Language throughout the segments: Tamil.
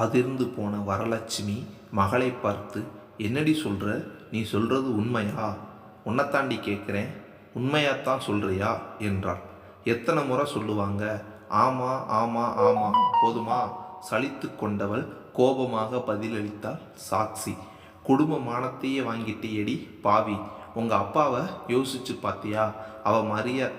அதிர்ந்து போன வரலட்சுமி மகளை பார்த்து, என்னடி சொல்கிற? நீ சொல்கிறது உண்மையா? உன்னைத்தாண்டி கேட்குறேன், உண்மையாத்தான் சொல்கிறியா என்றாள். எத்தனை முறை சொல்லுவாங்க? ஆமாம் ஆமாம் ஆமாம், போதுமா? சலித்து கொண்டவள் கோபமாக பதிலளித்தாள் சாக்சி. குடும்ப மானத்தையே வாங்கிட்டியடி பாவி. உங்கள் அப்பாவை யோசிச்சு பார்த்தியா?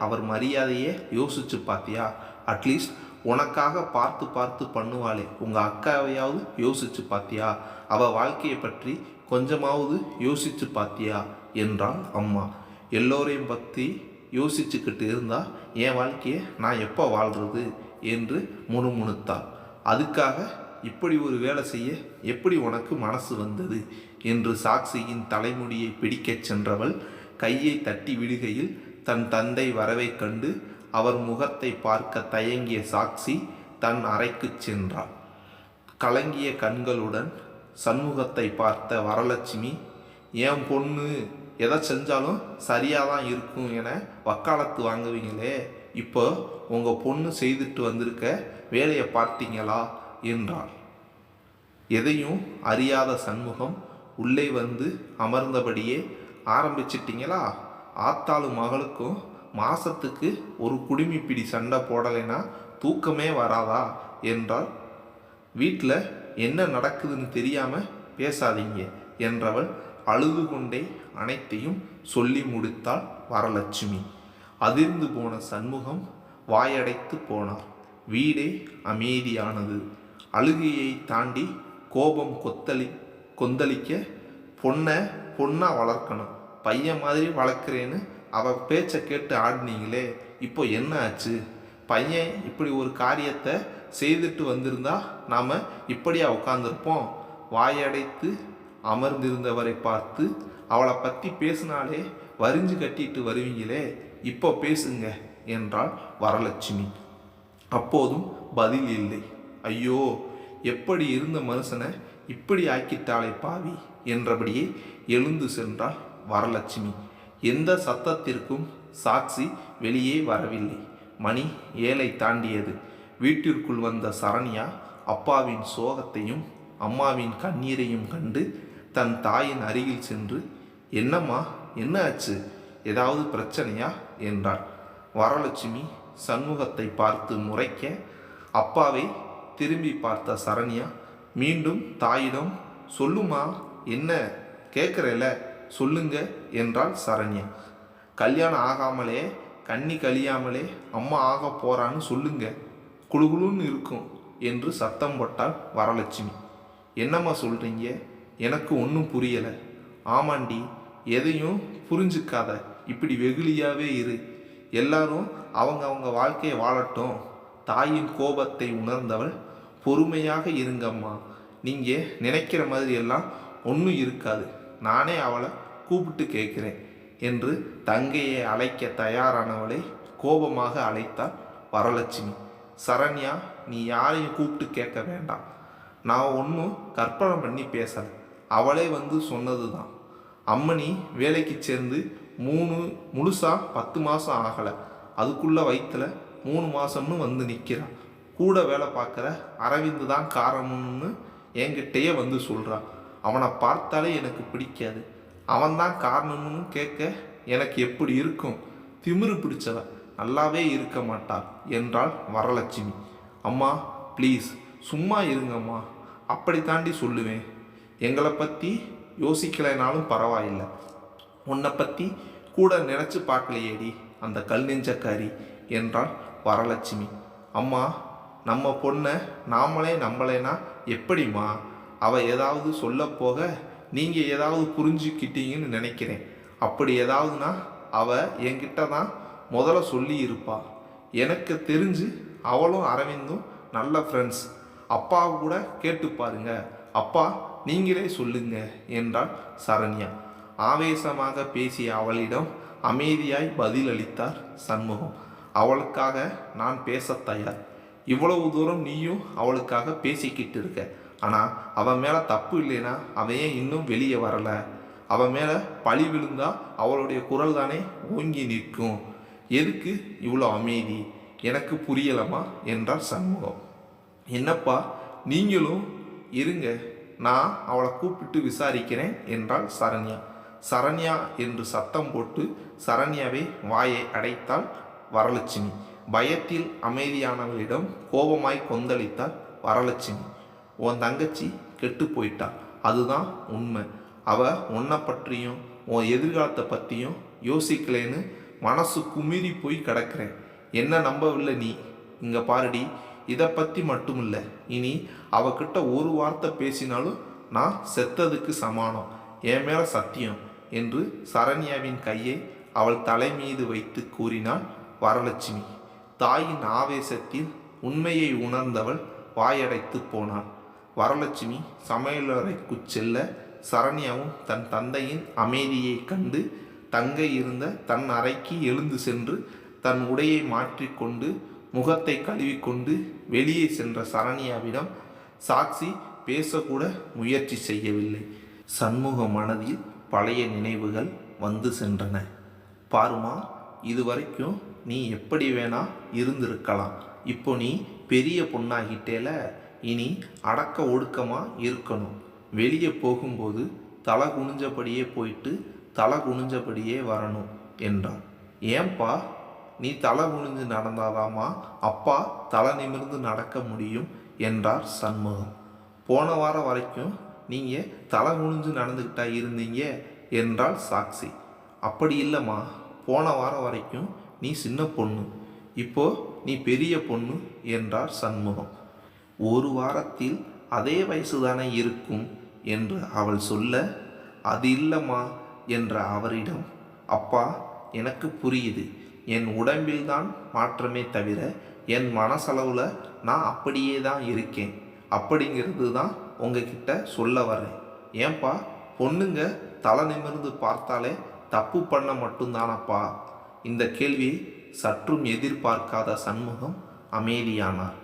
அவர் மரியாதையே யோசிச்சு பார்த்தியா? அட்லீஸ்ட் உனக்காக பார்த்து பார்த்து பண்ணுவாளே உங்கள் அக்காவையாவது யோசிச்சு பார்த்தியா? அவள் வாழ்க்கையை பற்றி கொஞ்சமாவது யோசிச்சு பார்த்தியா என்றாள் அம்மா. எல்லோரையும் பற்றி யோசிச்சுக்கிட்டு இருந்தா என் வாழ்க்கையை நான் எப்போ வாழ்கிறது என்று முணுமுணுத்தாள். அதுக்காக இப்படி ஒரு வேலை செய்ய எப்படி உனக்கு மனசு வந்தது என்று சாக்சியின் தலைமுடியை பிடிக்கச் சென்றவள் கையை தட்டி விடுகையில் தன் தந்தை வரவை கண்டு அவர் முகத்தை பார்க்க தயங்கிய சாக்சி தன் அறைக்குச் சென்றாள். கலங்கிய கண்களுடன் சண்முகத்தை பார்த்த வரலட்சுமி, என் பொண்ணு எதை செஞ்சாலும் சரியாக தான் இருக்கும் என வக்காலத்து வாங்குவீங்களே, இப்போ உங்கள் பொண்ணு செய்துட்டு வந்திருக்க வேலையை பார்த்தீங்களா என்றாள். எதையும் அறியாத சண்முகம் உள்ளே வந்து அமர்ந்தபடியே, ஆரம்பிச்சிட்டிங்களா? ஆத்தாளும் மகளுக்கும் மாசத்துக்கு ஒரு குடுமிப்பிடி சண்டை போடலைன்னா தூக்கமே வராதா என்றால். வீட்டில் என்ன நடக்குதுன்னு தெரியாமல் பேசாதீங்க என்றவள் அழுது கொண்டே அனைத்தையும் சொல்லி முடித்தாள் வரலட்சுமி. அதிர்ந்து போன சண்முகம் வாயடைத்து போனார். வீடே அமைதியானது. அழுகையை தாண்டி கோபம் கொந்தளிக்க, பொண்ணா வளர்க்கணும், பையன் மாதிரி வளர்க்குறேன்னு அவள் பேச்சை கேட்டு ஆடினீங்களே, இப்போ என்ன ஆச்சு? பையன் இப்படி ஒரு காரியத்தை செய்துட்டு வந்திருந்தா நாம் இப்படியா உட்காந்துருப்போம்? வாயடைத்து அமர்ந்திருந்தவரை பார்த்து, அவளை பற்றி பேசினாலே வரிஞ்சு கட்டிட்டு வருவீங்களே, இப்போ பேசுங்க என்றாள் வரலட்சுமி. அப்போதும் பதில் இல்லை. ஐயோ, எப்படி இருந்த மனுஷனை இப்படி ஆக்கிட்டாளே பாவி என்றபடியே எழுந்து சென்றாள் வரலட்சுமி. எந்த சத்தத்திற்கும் சாக்சி வெளியே வரவில்லை. மணி 7 தாண்டியது. வீட்டிற்குள் வந்த சரண்யா அப்பாவின் சோகத்தையும் அம்மாவின் கண்ணீரையும் கண்டு தன் தாயின் அருகில் சென்று, என்னம்மா, என்ன ஆச்சு? ஏதாவது பிரச்சனையா என்றாள். வரலட்சுமி சண்முகத்தை பார்த்து முறைக்க, அப்பாவை திரும்பி பார்த்த சரண்யா மீண்டும் தாயிடம், சொல்லுமா, என்ன கேட்குறல, சொல்லுங்க என்றாள் சரண்யா. கல்யாணம் ஆகாமலே கண்ணி கழியாமலே அம்மா ஆக போறான்னு சொல்லுங்க, குழுகுலுன்னு இருக்கும் என்று சத்தம் போட்டாள் வரலட்சுமி. என்னம்மா சொல்றீங்க? எனக்கு ஒன்றும் புரியலை. ஆமாண்டி, எதையும் புரிஞ்சுக்காத, இப்படி வெகுளியாவே இரு. எல்லாரும் அவங்க வாழ்க்கையை வாழட்டும். தாயின் கோபத்தை உணர்ந்தவள், பொறுமையாக இருங்கம்மா, நீங்கள் நினைக்கிற மாதிரி எல்லாம் ஒன்றும் இருக்காது, நானே அவளை கூப்பிட்டு கேட்குறேன் என்று தங்கையை அழைக்க தயாரானவளை கோபமாக அழைத்தாள் வரலட்சுமி. சரண்யா, நீ யாரையும் கூப்பிட்டு கேட்க வேண்டாம். நான் ஒன்றும் கற்பனை பண்ணி பேசலை, அவளே வந்து சொன்னது தான். அம்மனி வேலைக்கு சேர்ந்து முழுசாக 10 மாதம் ஆகலை, அதுக்குள்ளே வயிற்றுல 3 மாதம்னு வந்து நிற்கிறான். கூட வேலை பார்க்குற அரவிந்து தான் காரணம்னு என்கிட்டயே வந்து சொல்கிறான். அவனை பார்த்தாலே எனக்கு பிடிக்காது, அவன்தான் காரணம்னு கேட்க எனக்கு எப்படி இருக்கும்? திமிரு பிடிச்சவ நல்லாவே இருக்க மாட்டாள் என்றாள் வரலட்சுமி. அம்மா ப்ளீஸ் சும்மா இருங்கம்மா, அப்படி தாண்டி சொல்லுவேன். எங்களை பற்றி யோசிக்கலைனாலும் பரவாயில்லை, உன்னை பற்றி கூட நினச்சி பார்க்கலையேடி அந்த கல் நெஞ்சக்காரி என்றாள் வரலட்சுமி. அம்மா, நம்ம பொண்ணை நாமளே நம்பலைன்னா எப்படிம்மா? அவள் ஏதாவது சொல்ல போக நீங்கள் ஏதாவது புரிஞ்சுக்கிட்டீங்கன்னு நினைக்கிறேன். அப்படி ஏதாவதுனா அவள் என்கிட்ட தான் முதல்ல சொல்லி இருப்பா. எனக்கு தெரிஞ்சு அவளும் அரவிந்தும் நல்ல ஃப்ரெண்ட்ஸ். அப்பாவை கூட கேட்டு பாருங்க, அப்பா நீங்களே சொல்லுங்க என்றாள் சரண்யா. ஆவேசமாக பேசிய அவளிடம் அமைதியாய் பதிலளித்தார் சண்முகம். அவளுக்காக நான் பேச தயார். இவ்வளவு தூரம் நீயும் அவளுக்காக பேசிக்கிட்டு இருக்க. ஆனால் அவன் மேலே தப்பு இல்லைன்னா அவன் ஏன் இன்னும் வெளியே வரலை? அவன் மேலே பழி விழுந்தா அவளுடைய குரல் தானே ஓங்கி நிற்கும். எதுக்கு இவ்வளோ அமைதி? எனக்கு புரியலமா என்றார் சண்முகம். என்னப்பா, நீங்களும் இருங்க, நான் அவளை கூப்பிட்டு விசாரிக்கிறேன் என்றாள் சரண்யா. சரண்யா என்று சத்தம் போட்டு சரண்யாவை வாயை அடைத்தாள் வரலட்சுமி. பயத்தில் அமைதியானவளிடம் கோபமாய் கொந்தளித்தாள் வரலட்சுமி. உன் தங்கச்சி கெட்டு போயிட்டா, அதுதான் உண்மை. அவ உன்னை பற்றியும் உன் எதிர்காலத்தை பற்றியும் யோசிக்கலேன்னு மனசு குமிறி போய் கிடக்கிறேன். என்ன நம்பவில்லை நீ? இங்கே பாருடி, இதை பற்றி மட்டும் இல்லை, இனி அவகிட்ட ஒரு வார்த்தை பேசினாலும் நான் செத்ததுக்கு சமானம், என் மேலே சத்தியம் என்று சரண்யாவின் கையை அவள் தலை மீது வைத்து கூறினாள் வரலட்சுமி. தாயின் ஆவேசத்தில் உண்மையை உணர்ந்தவள் வாயடைத்து போனாள். வரலட்சுமி சமையலறைக்கு செல்ல சரண்யாவும் தன் தந்தையின் அமைதியை கண்டு தங்கை இருந்த தன் அறைக்கு எழுந்து சென்று தன் உடையை மாற்றிக்கொண்டு முகத்தை கழுவிக்கொண்டு வெளியே சென்ற சரண்யாவிடம் சாக்சி பேசக்கூட முயற்சி செய்யவில்லை. சண்முக மனதில் பழைய நினைவுகள் வந்து சென்றன. பாருமா, இதுவரைக்கும் நீ எப்படி வேணா இருந்திருக்கலாம். இப்போ நீ பெரிய பொண்ணாகிட்டேல, இனி அடக்க ஒடுக்கமாக இருக்கணும். வெளியே போகும்போது தலை குனிஞ்சபடியே போயிட்டு தலை குனிஞ்சபடியே வரணும் என்றார். ஏன்பா, நீ தலை குனிஞ்சு நடந்தாதாமா அப்பா தலை நிமிர்ந்து நடக்க முடியும் என்றார் சண்முகம். போன வாரம் வரைக்கும் நீங்கள் தலை குனிஞ்சு நடந்துக்கிட்டா இருந்தீங்க என்றாள் சாக்சி. அப்படி இல்லைம்மா, போன வாரம் வரைக்கும் நீ சின்ன பொண்ணு, இப்போ நீ பெரிய பொண்ணு என்றார் சண்முகம். ஒரு வாரத்தில் அதே வயசுதானே இருக்கும் என்று அவள் சொல்ல, அது இல்லைம்மா என்ற அவரிடம், அப்பா எனக்கு புரியுது, என் உடம்பில்தான் மாற்றமே தவிர என் மனசளவில் நான் அப்படியே தான் இருக்கேன் அப்படிங்கிறது தான் உங்ககிட்ட சொல்ல வரேன். ஏன்பா, பொண்ணுங்க தலை நிமிர்ந்து பார்த்தாலே தப்பு பண்ண மட்டும்தானப்பா? இந்த கேள்வியை சற்றும் எதிர்பார்க்காத சண்முகம் அமைதியானார்.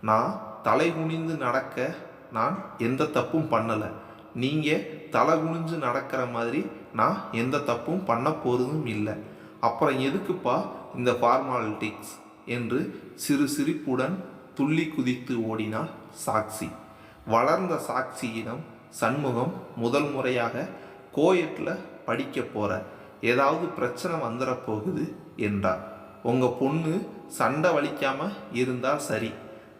நான் தலை குனிந்து நடக்க நான் எந்த தப்பும் பண்ணலை. நீங்கள் தலை குனிஞ்சு நடக்கிற மாதிரி நான் எந்த தப்பும் பண்ண போகிறதும் இல்லை. அப்புறம் எதுக்குப்பா இந்த ஃபார்மாலிட்டிக்ஸ் என்று சிறு சிரிப்புடன் துள்ளி குதித்து ஓடினாள் சாக்சி. வளர்ந்த சாக்சியிடம் சண்முகம் முதல் முறையாக கோயட்டில் படிக்க போகிற, ஏதாவது பிரச்சனை வந்துட போகுது என்றார். உங்கள் பொண்ணு சண்டை வலிக்காமல் இருந்தால் சரி.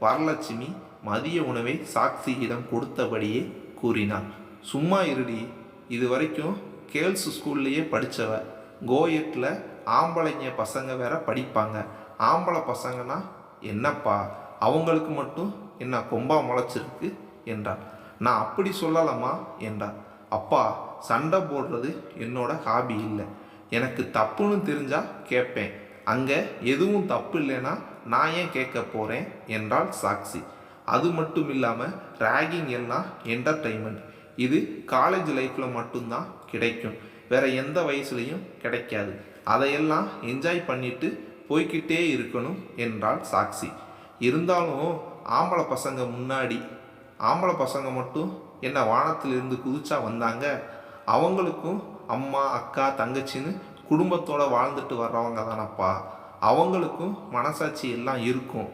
வரலட்சுமி மதிய உணவை சாக்சியிடம் கொடுத்தபடியே கூறினார். சும்மா இருடி, இது வரைக்கும் கேர்ள்ஸ் ஸ்கூல்லையே படித்தவ, கோயட்டில் ஆம்பளைங்க பசங்க வேற படிப்பாங்க. ஆம்பளை பசங்கன்னா என்னப்பா, அவங்களுக்கு மட்டும் என்ன கொம்பா முளைச்சிருக்கு என்றார். நான் அப்படி சொல்லலாமா என்றார். அப்பா, சண்டை போடுறது என்னோட ஹாபி இல்லை. எனக்கு தப்புன்னு தெரிஞ்சால் கேட்பேன். அங்கே எதுவும் தப்பு இல்லைன்னா நான் ஏன் கேட்க போகிறேன் என்றாள் சாக்சி. அது மட்டும் இல்லாமல் ரேகிங் எல்லாம் என்டர்டெயின்மெண்ட். இது காலேஜ் லைஃப்பில் மட்டும்தான் கிடைக்கும், வேற எந்த வயசுலையும் கிடைக்காது. அதையெல்லாம் என்ஜாய் பண்ணிட்டு போய்கிட்டே இருக்கணும் என்றாள் சாக்சி. இருந்தாலும் ஆம்பளை பசங்க முன்னாடி, ஆம்பளை பசங்க மட்டும் என்ன வானத்திலிருந்து குதிச்சா வந்தாங்க? அவங்களுக்கும் அம்மா அக்கா தங்கச்சின்னு குடும்பத்தோடு வாழ்ந்துட்டு வர்றவங்க தானப்பா. அவங்களுக்கும் மனசாட்சி எல்லாம் இருக்கும்.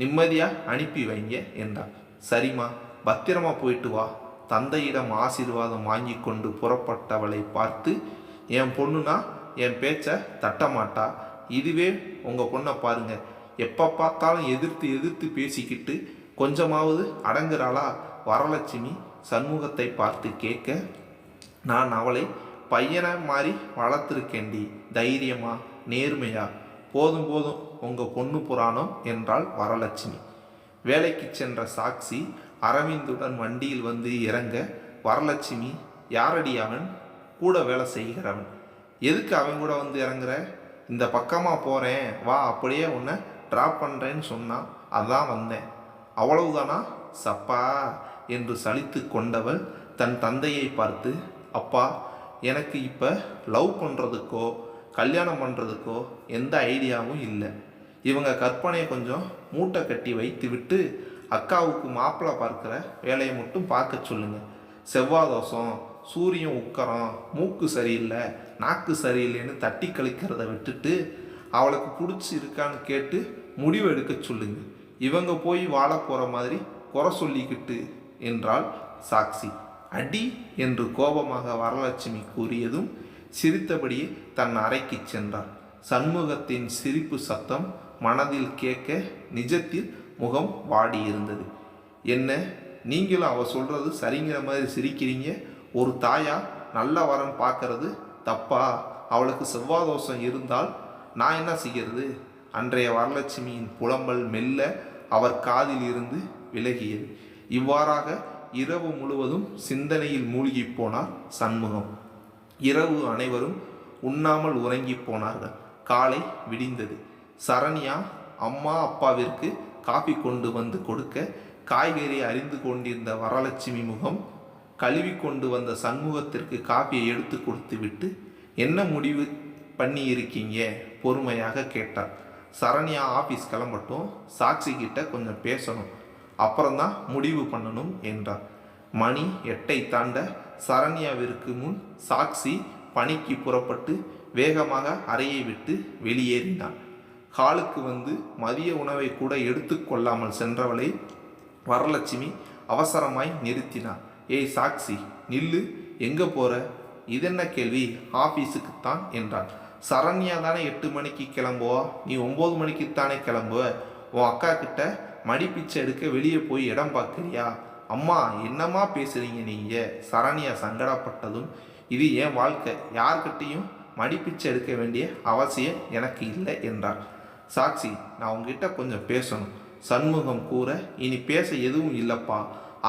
நிம்மதியாக அனுப்பி வைங்க என்றார். சரிம்மா, பத்திரமா போயிட்டு வா. தந்தையிடம் ஆசீர்வாதம் வாங்கி கொண்டு புறப்பட்டவளை பார்த்து, என் பொண்ணுனா என் பேச்சை தட்டமாட்டா. இதுவே உங்கள் பொண்ணை பாருங்க, எப்போ பார்த்தாலும் எதிர்த்து எதிர்த்து பேசிக்கிட்டு கொஞ்சமாவது அடங்குறாளா? வரலட்சுமி சண்முகத்தை பார்த்து கேட்க, நான் அவளை பையனை மாதிரி வளர்த்துருக்கேண்டி, தைரியமா நேர்மையா. போதும் போதும் உங்கள் பொண்ணு புராணம் என்றாள் வரலட்சுமி. வேலைக்கு சென்ற சாக்சி அரவிந்துடன் வண்டியில் வந்து இறங்க, வரலட்சுமி, யாரடி அவன்? கூட வேலை செய்கிறவன். எதுக்கு அவன் கூட வந்து இறங்குற? இந்த பக்கமாக போகிறேன் வா, அப்படியே உன்னை ட்ராப் பண்ணுறேன்னு சொன்னான், அதான் வந்தேன். அவ்வளவுதானா? சப்பா என்று சலித்து கொண்டவள் தன் தந்தையை பார்த்து, அப்பா, எனக்கு இப்போ லவ் பண்ணுறதுக்கோ கல்யாணம் பண்ணுறதுக்கோ எந்த ஐடியாவும் இல்லை. இவங்க கற்பனையை கொஞ்சம் மூட்டை கட்டி வைத்து விட்டு அக்காவுக்கு மாப்பிள்ளை பார்க்குற வேலையை மட்டும் பார்க்க சொல்லுங்கள். செவ்வாய் தோஷம், சூரியன் உக்கரம், மூக்கு சரியில்லை, நாக்கு சரியில்லைன்னு தட்டி கழிக்கிறத விட்டுட்டு அவளுக்கு பிடிச்சி இருக்கான்னு கேட்டு முடிவு எடுக்க சொல்லுங்க. இவங்க போய் வாழ போகிற மாதிரி குறை சொல்லிக்கிட்டு என்றாள் சாக்சி. அடி என்று கோபமாக வரலட்சுமி கூறியதும் சிரித்தபடியே தன் அறைக்கு சென்றார். சண்முகத்தின் சிரிப்பு சத்தம் மனதில் கேட்க நிஜத்தில் முகம் வாடியிருந்தது. என்ன, நீங்களும் அவ சொல்றது சரிங்கிற மாதிரி சிரிக்கிறீங்க? ஒரு தாயா நல்ல வரன் பார்க்கறது தப்பா? அவளுக்கு செவ்வாதோஷம் இருந்தால் நான் என்ன செய்கிறது? அன்றைய வரலட்சுமியின் புலம்பல் மெல்ல அவர் காதில் இருந்து விலகியது. இவ்வாறாக இரவு முழுவதும் சிந்தனையில் மூழ்கி போனார் சண்முகம். இரவு அனைவரும் உண்ணாமல் உறங்கி போனார்கள். காலை விடிந்தது. சரண்யா அம்மா அப்பாவிற்கு காபி கொண்டு வந்து கொடுக்க காய்கறி அறிந்து கொண்டிருந்த வரலட்சுமி முகம் கழுவி கொண்டு வந்த சண்முகத்திற்கு காபியை எடுத்து கொடுத்து விட்டு, என்ன முடிவு பண்ணி இருக்கீங்க? பொறுமையாக கேட்டார். சரண்யா ஆஃபீஸ் கிளம்பட்டும், சாக்சி கிட்ட கொஞ்சம் பேசணும், அப்புறம்தான் முடிவு பண்ணணும் என்றார். மணி 8 தாண்ட சரண்யாவிற்கு முன் சாக்சி பணிக்கு புறப்பட்டு வேகமாக அறையை விட்டு வெளியேறினார். ஹாலுக்கு வந்து மதிய உணவை கூட எடுத்துக்கொள்ளாமல் சென்றவளை வரலட்சுமி அவசரமாய் நிறுத்தினார். ஏய் சாக்சி, நில்லு, எங்கே போற? இதென்ன கேள்வி? ஆஃபீஸுக்குத்தான் என்றான். சரண்யா தானே 8 மணிக்கு கிளம்புவா, நீ 9 மணிக்குத்தானே கிளம்புவ? உன் அக்கா கிட்ட மடிப்பிச்சை எடுக்க வெளியே போய் இடம் பார்க்குறியா? அம்மா, என்னம்மா பேசுறீங்க நீங்க? சரண்யா சங்கடப்பட்டதும், இது என் வாழ்க்கை, யார்கிட்டையும் மடிப்பிச்சை எடுக்க வேண்டிய அவசியம் எனக்கு இல்லை என்றார். சாக்சி, நான் உங்ககிட்ட கொஞ்சம் பேசணும். சண்முகம் கூற, இனி பேச எதுவும் இல்லைப்பா,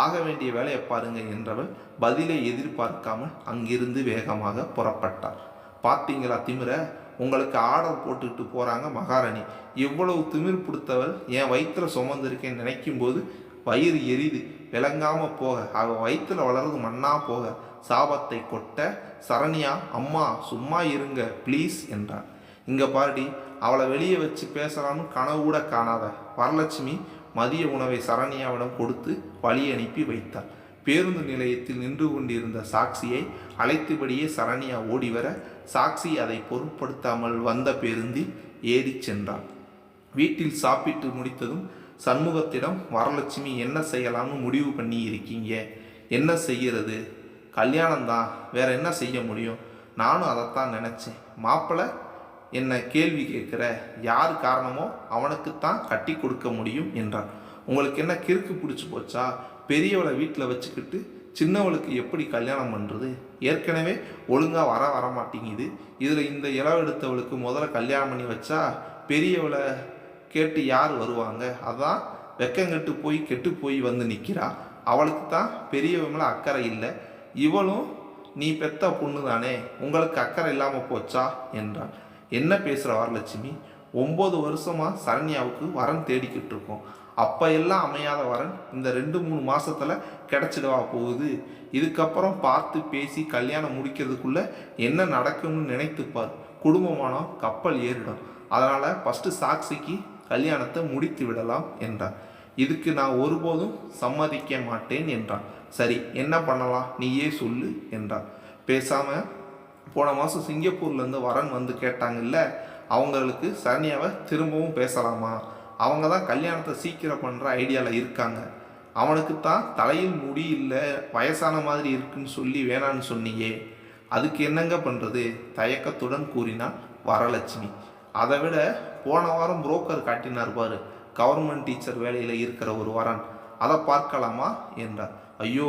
ஆக வேண்டிய வேலையை பாருங்க என்றவள் பதிலை எதிர்பார்க்காமல் அங்கிருந்து வேகமாக புறப்பட்டார். பார்த்தீங்களா திமிர? உங்களுக்கு ஆர்டர் போட்டுக்கிட்டு போகிறாங்க மகாராணி. இவ்வளவு திமிர் பிடித்தவள் என் வயிற்றில் சுமந்திருக்கேன்னு நினைக்கும் போது வயிறு எரிது. விளங்காமல் போக, அவள் வயிற்றில் வளர்றது மண்ணா போக சாபத்தை கொட்ட சரண்யா, அம்மா சும்மா இருங்க ப்ளீஸ் என்றார். இங்கே பாருடி, அவளை வெளியே வச்சு பேசலான்னு கனவு கூட காணாத. வரலட்சுமி மதிய உணவை சரண்யாவிடம் கொடுத்து வழி அனுப்பி வைத்தார். பேருந்து நிலையத்தில் நின்று கொண்டிருந்த சாக்சியை அழைத்தபடியே சரண்யா ஓடிவர சாக்சி அதை பொருட்படுத்தாமல் வந்த பேருந்தில் ஏறி சென்றார். வீட்டில் சாப்பிட்டு முடித்ததும் சண்முகத்திடம், வரலட்சுமி என்ன செய்யலாம்னு முடிவு பண்ணி இருக்கீங்க? என்ன செய்கிறது? கல்யாணம்தான், வேற என்ன செய்ய முடியும்? நானும் அதைத்தான் நினச்சேன். மாப்பிள்ளை என்ன கேள்வி கேட்குற? யார் காரணமோ அவனுக்குத்தான் கட்டி கொடுக்க முடியும் என்றார். உங்களுக்கு என்ன கிறுக்கு பிடிச்சி போச்சா? பெரியவளை வீட்டில் வச்சுக்கிட்டு சின்னவளுக்கு எப்படி கல்யாணம் பண்ணுறது? ஏற்கனவே ஒழுங்காக வரமாட்டேங்குது. இதில் இந்த இளவு எடுத்தவளுக்கு முதல்ல கல்யாணம் பண்ணி வச்சா பெரியவளை கேட்டு யார் வருவாங்க? அதான் வெக்கங்கெட்டு போய் கெட்டு போய் வந்து நிற்கிறா. அவளுக்கு தான் பெரியவங்கள அக்கறை இல்லை. இவளும் நீ பெத்த பொண்ணு தானே, உங்களுக்கு அக்கறை இல்லாமல் போச்சா என்றான். என்ன பேசுகிற வரலட்சுமி? 9 வருஷமாக சரண்யாவுக்கு வரன் தேடிக்கிட்டு இருக்கோம். அப்போ எல்லாம் அமையாத வரன் இந்த 2-3 மாதத்தில் கிடச்சிடவா போகுது? இதுக்கப்புறம் பார்த்து பேசி கல்யாணம் முடிக்கிறதுக்குள்ளே என்ன நடக்கும்னு நினைத்துப்பார். குடும்பமானோ கப்பல் ஏறிடும். அதனால் ஃபஸ்ட்டு சாக்சிக்கு கல்யாணத்தை முடித்து விடலாம் என்றார். இதுக்கு நான் ஒருபோதும் சம்மதிக்க மாட்டேன் என்றான். சரி, என்ன பண்ணலாம் நீயே சொல்லு என்றார். பேசாமல் போன மாதம் சிங்கப்பூர்லேருந்து வரன் வந்து கேட்டாங்கல்ல, அவங்களுக்கு சரண்யாவை திரும்பவும் பேசலாமா? அவங்க தான் கல்யாணத்தை சீக்கிரம் பண்ணுற ஐடியாவில் இருக்காங்க. அவனுக்கு தான் தலையில் முடி இல்லை, வயசான மாதிரி இருக்குன்னு சொல்லி வேணான்னு சொன்னியே, அதுக்கு என்னங்க பண்ணுறது? தயக்கத்துடன் கூறினான் வரலட்சுமி. அதை விட போன வாரம் புரோக்கர் காட்டினார் பாரு, கவர்மெண்ட் டீச்சர் வேலையில் இருக்கிற ஒரு வரன், அதை பார்க்கலாமா என்றார். ஐயோ,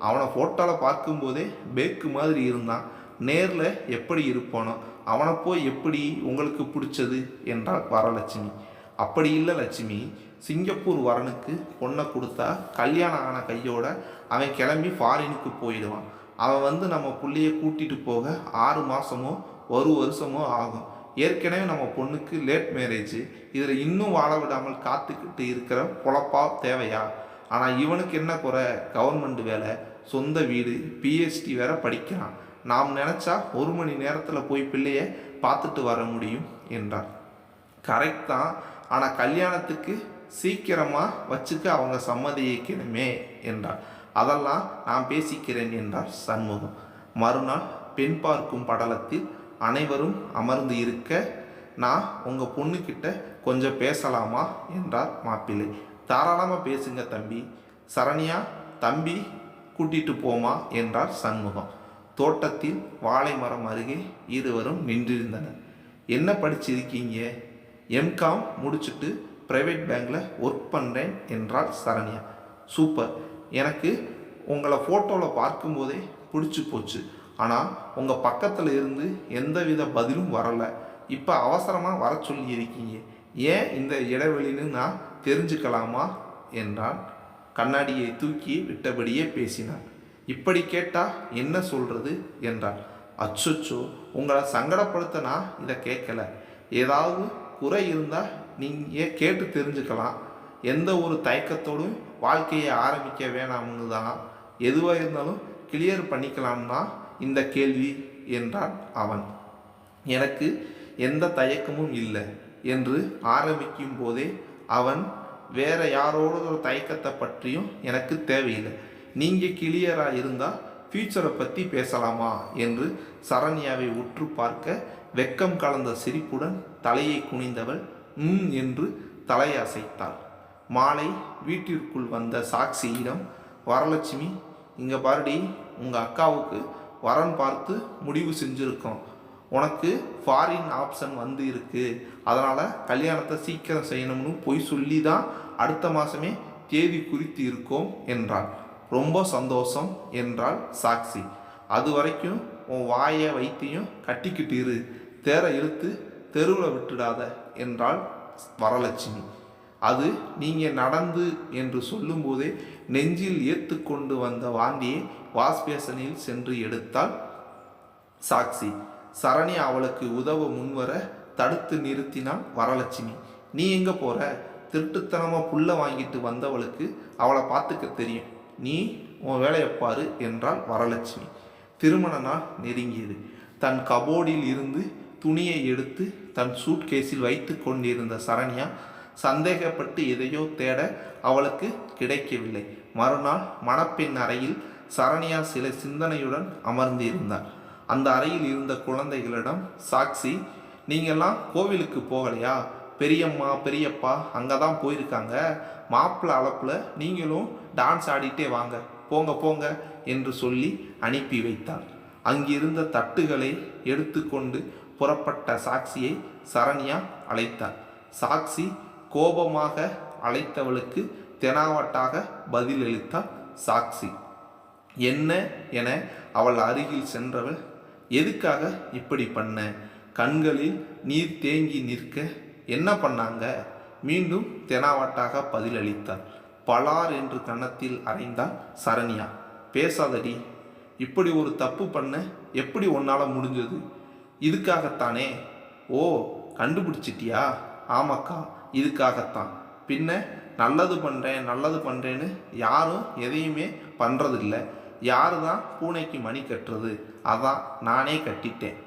அவனை ஃபோட்டோவில் பார்க்கும்போதே பேக்கு மாதிரி இருந்தான், நேரில் எப்படி இருப்பானோ, அவனை போய் எப்படி உங்களுக்கு பிடிச்சது என்றாள் வரலட்சுமி. அப்படி இல்லை லட்சுமி, சிங்கப்பூர் வரனுக்கு பொண்ணை கொடுத்தா கல்யாணம் ஆன கையோட அவன் கிளம்பி ஃபாரினுக்கு போயிடுவான். அவன் வந்து நம்ம பிள்ளைய கூட்டிகிட்டு போக 6 மாதமோ 1 வருஷமோ ஆகும். ஏற்கனவே நம்ம பொண்ணுக்கு லேட் மேரேஜ், இதில் இன்னும் வாழ விடாமல் காத்துக்கிட்டு இருக்கிற பொழப்பா தேவையா? ஆனால் இவனுக்கு என்ன குறை? கவர்மெண்ட் வேலை, சொந்த வீடு, பிஹெச்டி வேற படிக்கிறான். நாம் நினச்சா 1 மணி நேரத்தில் போய் பிள்ளைய பார்த்துட்டு வர முடியும் என்றார். கரெக்ட் தான், ஆனால் கல்யாணத்துக்கு சீக்கிரமாக வச்சுக்க அவங்க சம்மதிக்கணுமே என்றார். அதெல்லாம் நான் பேசிக்கிறேன் என்றார் சண்முகம். மறுநாள் பெண் பார்க்கும் படலத்தில் அனைவரும் அமர்ந்து இருக்க, நான் உங்கள் பொண்ணுக்கிட்ட கொஞ்சம் பேசலாமா என்றார் மாப்பிள்ளை. தாராளமாக பேசுங்க தம்பி. சரண்யா, தம்பி கூட்டிட்டு போமா என்றார் சண்முகம். தோட்டத்தில் வாழை மரம் அருகே இருவரும் நின்றிருந்தனர். என்ன படிச்சிருக்கீங்க? எம்காம் முடிச்சுட்டு ப்ரைவேட் பேங்க்கில் ஒர்க் பண்ணுறேன் என்றாள் சரண்யா. சூப்பர், எனக்கு உங்களை ஃபோட்டோவில் பார்க்கும்போதே பிடிச்சி போச்சு. ஆனால் உங்கள் பக்கத்தில் இருந்து எந்தவித பதிலும் வரலை. இப்போ அவசரமாக வர சொல்லியிருக்கீங்க. ஏன் இந்த இடைவெளின்னு நான் தெரிஞ்சுக்கலாமா என்றான். கண்ணாடியை தூக்கி விட்டபடியே பேசினான். இப்படி கேட்டால் என்ன சொல்கிறது என்றாள். அச்சொச்சோ, உங்களை சங்கடப்படுத்த நான் இதை கேட்கல. ஏதாவது குறை இருந்தால் நீங்கள் கேட்டு தெரிஞ்சுக்கலாம். எந்த ஒரு தயக்கத்தோடும் வாழ்க்கையை ஆரம்பிக்க வேணாம்னு தான். எதுவாக இருந்தாலும் கிளியர் பண்ணிக்கலாம்னா இந்த கேள்வி என்றான் அவன். எனக்கு எந்த தயக்கமும் இல்லை என்று ஆரம்பிக்கும் போதே அவன் வேற யாரோட ஒரு தயக்கத்தை பற்றியும் எனக்கு தேவையில்லை. நீங்கள் கிளியராக இருந்தால் ஃப்யூச்சரை பற்றி பேசலாமா என்று சரண்யாவை உற்று பார்க்க வெக்கம் கலந்த சிரிப்புடன் தலையை குனிந்தவள் என்று தலையசைத்தாள். மாலை வீட்டிற்குள் வந்த சாக்சியிடம், வரலட்சுமி, இங்கே பாருடி, உங்கள் அக்காவுக்கு வரன் பார்த்து முடிவு செஞ்சுருக்கோம். உனக்கு ஃபாரின் ஆப்ஷன் வந்து இருக்கு. அதனால் கல்யாணத்தை சீக்கிரம் செய்யணும்னு பொய் சொல்லி தான் அடுத்த மாதமே தேதி குறித்து இருக்கோம் என்றாள். ரொம்ப சந்தோஷம் என்றாள் சாக்சி. அது வரைக்கும் உன் வாயை வைத்தியம் கட்டிக்கிட்டு இரு, தேரை இழுத்து தெருவில் விட்டுடாத என்றாள் வரலட்சுமி. அது நீங்கள் நடந்து என்று சொல்லும்போதே நெஞ்சில் ஏற்று கொண்டு வந்த வாந்தியை வாஷ்பேசனில் சென்று எடுத்தாள் சாக்சி. சரண்யா அவளுக்கு உதவ முன்வர தடுத்து நிறுத்தினாள் வரலட்சுமி. நீ எங்கே போகிற? திருட்டுத்தனமாக புல்லை வாங்கிட்டு வந்தவளுக்கு அவளை பார்த்துக்க தெரியும். நீ உன் வேலையை பாரு என்றாள் வரலட்சுமி. திருமண நாள் நெருங்கியது. தன் கபோர்டில் இருந்து துணியை எடுத்து தன் சூட்கேஸில் வைத்து கொண்டிருந்த சரண்யா சந்தேகப்பட்டு எதையோ தேட அவளுக்கு கிடைக்கவில்லை. மறுநாள் மணப்பெண் அறையில் சரண்யா சில சிந்தனையுடன் அமர்ந்திருந்தாள். அந்த அறையில் இருந்த குழந்தைகளிடம் சாக்சி, நீங்கள்லாம் கோவிலுக்கு போகலையா? பெரியம்மா பெரியப்பா அங்கே தான் போயிருக்காங்க. மாப்பிள்ளை அளப்பில் நீங்களும் டான்ஸ் ஆடிட்டே வாங்க, போங்க போங்க என்று சொல்லி அனுப்பி வைத்தாள். அங்கிருந்த தட்டுகளை எடுத்துக்கொண்டு புறப்பட்ட சாக்சியை சரண்யா அழைத்தாள். சாக்சி கோபமாக அழைத்தவளுக்கு தெனாவட்டாக பதிலளித்தாள் சாக்சி. என்ன என அவள் அருகில் சென்றவள், எதுக்காக இப்படி பண்ண? கண்களில் நீர் தேங்கி நிற்க, என்ன பண்ணாங்க? மீண்டும் தெனாவட்டாக பதிலளித்தாள். பலார் என்று கன்னத்தில் அறைந்தாள் சரண்யா. பேசாதடி, இப்படி ஒரு தப்பு பண்ண எப்படி உன்னால் முடிஞ்சது? இதுக்காகத்தானே? ஓ, கண்டுபிடிச்சிட்டியா? ஆமாக்கா, இதுக்காகத்தான். பின்ன நல்லது பண்ணுறேன்னு யாரும் எதையுமே பண்ணுறதில்ல. யாரு தான் பூனைக்கு மணி கட்டுறது? அதான் நானே கட்டிட்டேன்.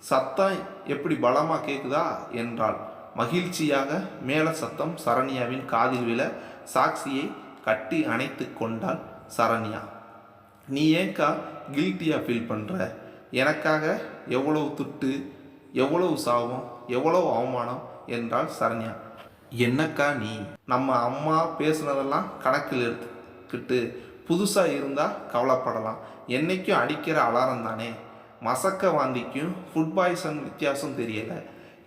சத்தம் எப்படி பலமாக கேட்குதா என்றாள். மகிழ்ச்சியாக மேல சத்தம் சரண்யாவின் காதில் விழ சாக்சியை கட்டி அணைத்து கொண்டாள் சரண்யா. நீ ஏன்க்கா கில்ட்டியாக ஃபீல் பண்ணுற? எனக்காக எவ்வளவு துட்டு, எவ்வளவு சாபம், எவ்வளவு அவமானம் என்றாள் சரண்யா. என்னக்கா நீ? நம்ம அம்மா பேசுனதெல்லாம் கணக்கில் எடுத்துக்கிட்டு புதுசாக இருந்தால் கவலைப்படலாம். என்றைக்கும் அடிக்கிற அலாரம் தானே. மசக்க வாந்திக்கும் ஃபுட் பாய்சன் வித்தியாசம் தெரியலை.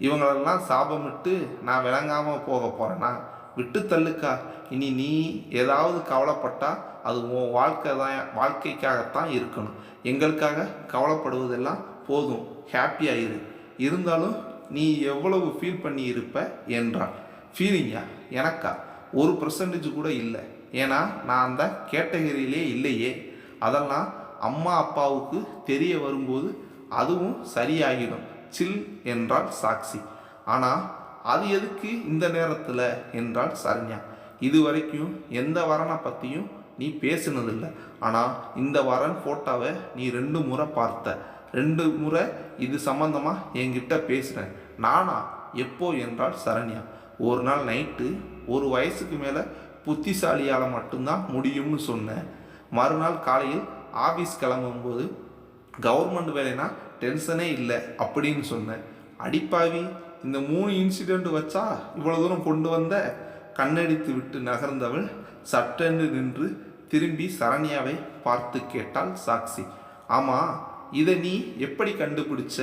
இவங்களெல்லாம் சாபமிட்டு நான் விளங்காமல் போக போகிறேன்னா? விட்டு தள்ளுக்கா. இனி நீ ஏதாவது கவலைப்பட்டால் அது உன் வாழ்க்கைக்காகத்தான் இருக்கணும். எங்களுக்காக கவலைப்படுவதெல்லாம் போதும், ஹாப்பியாக இரு. இருந்தாலும் நீ எவ்வளவு ஃபீல் பண்ணி இருப்ப என்றான். ஃபீலிங்கா? எனக்கா 1% கூட இல்லை. ஏன்னா நான் அந்த கேட்டகரியிலே இல்லையே. அதெல்லாம் அம்மா அப்பாவுக்கு தெரிய வரும்போது அதுவும் சரியாகிடும். சில் என்றாள் சாக்சி. ஆனால் அது எதுக்கு இந்த நேரத்தில் என்றாள் சரண்யா. இதுவரைக்கும் எந்த வரனை பற்றியும் நீ பேசினதில்லை. ஆனால் இந்த வரன் ஃபோட்டோவை நீ 2 முறை பார்த்த. 2 முறை இது சம்பந்தமாக என்கிட்ட பேசுகிறேன். நானா? எப்போ என்றாள் சரண்யா. ஒரு நாள் நைட்டு. ஒரு வயசுக்கு மேலே புத்திசாலியால் மட்டும்தான் முடியும்னு சொன்னேன். மறுநாள் காலையில் ஆஃபீஸ் கிளம்பும்போது கவர்மெண்ட் வேலைனா டென்ஷனே இல்லை அப்படின்னு சொன்னேன். அடிப்பாவி, இந்த 3 இன்சிடெண்ட் வச்சா இவ்வளோ தூரம் கொண்டு வந்த? கண்ணடித்து விட்டு நகர்ந்தவள் சட்டென்று நின்று திரும்பி சரண்யாவை பார்த்து கேட்டாள் சாக்சி. ஆமாம், இதை நீ எப்படி கண்டுபிடிச்ச?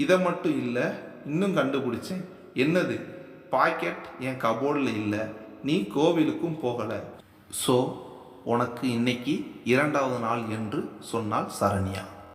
இதை மட்டும் இல்லை, இன்னும் கண்டுபிடிச்சேன். என்னது? பாக்கெட் என் கபோர்டில் இல்லை, நீ கோவிலுக்கும் போகலை. ஸோ உனக்கு இன்னைக்கு 2வது நாள் என்று சொன்னாள் சரண்யா.